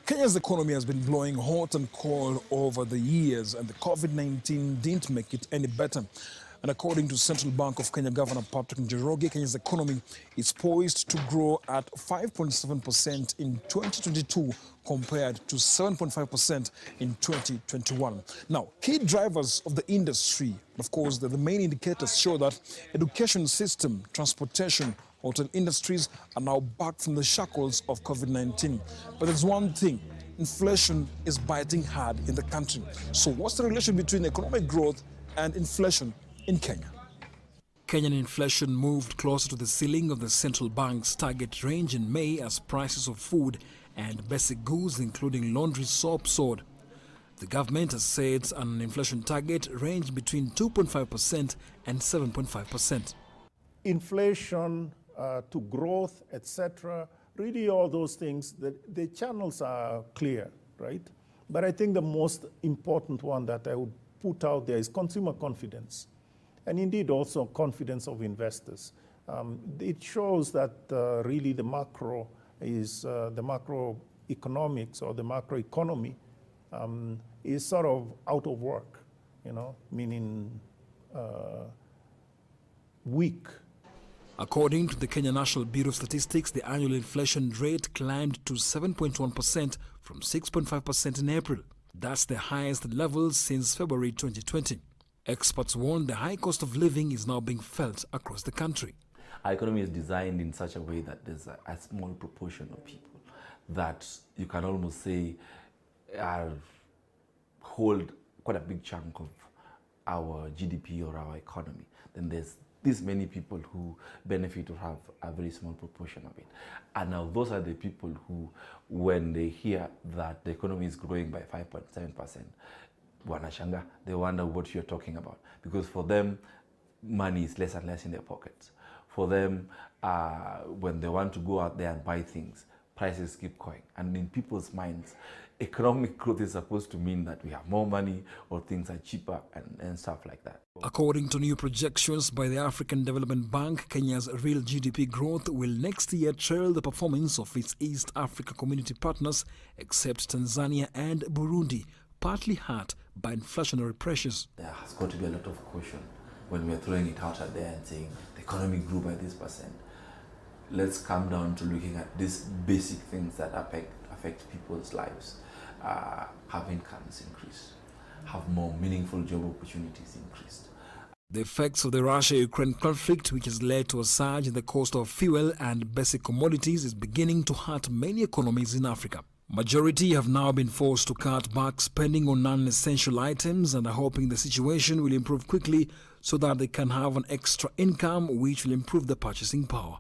Kenya's economy has been blowing hot and cold over the years, and the COVID-19 didn't make it any better. And according to Central Bank of Kenya Governor Patrick Njoroge, Kenya's economy is poised to grow at 5.7% in 2022 compared to 7.5% in 2021. Now, key drivers of the industry, of course, the main indicators show that education system, transportation, hotel industries are now back from the shackles of COVID-19. But there's one thing, inflation is biting hard in the country. So what's the relation between economic growth and inflation in Kenya? Kenyan inflation moved closer to the ceiling of the central bank's target range in May as prices of food and basic goods, including laundry soap, soared. The government has set an inflation target range between 2.5% and 7.5%. Inflation to growth, etc., really all those things, the channels are clear, right? But I think the most important one that I would put out there is consumer confidence, and indeed also confidence of investors. It shows that really the macro is the macroeconomics or the macroeconomy is sort of out of work, meaning weak. According to the Kenya National Bureau of Statistics, the annual inflation rate climbed to 7.1% from 6.5% in April. That's the highest level since February 2020. Experts warn the high cost of living is now being felt across the country. Our economy is designed in such a way that there's a small proportion of people that you can almost say hold quite a big chunk of our GDP or our economy. Then there's these many people who benefit or have a very small proportion of it. And now those are the people who, when they hear that the economy is growing by 5.7%, wanashanga, they wonder what you're talking about. Because for them, money is less and less in their pockets. For them, when they want to go out there and buy things, prices keep going. And in people's minds, economic growth is supposed to mean that we have more money or things are cheaper and stuff like that. According to new projections by the African Development Bank, Kenya's real GDP growth will next year trail the performance of its East Africa community partners, except Tanzania and Burundi, partly hurt by inflationary pressures. There has got to be a lot of caution when we're throwing it out there and saying the economy grew by this percent. Let's come down to looking at these basic things that affect people's lives. Have incomes increased, have more meaningful job opportunities increased. The effects of the Russia-Ukraine conflict, which has led to a surge in the cost of fuel and basic commodities, is beginning to hurt many economies in Africa. Majority have now been forced to cut back spending on non-essential items and are hoping the situation will improve quickly so that they can have an extra income which will improve their purchasing power.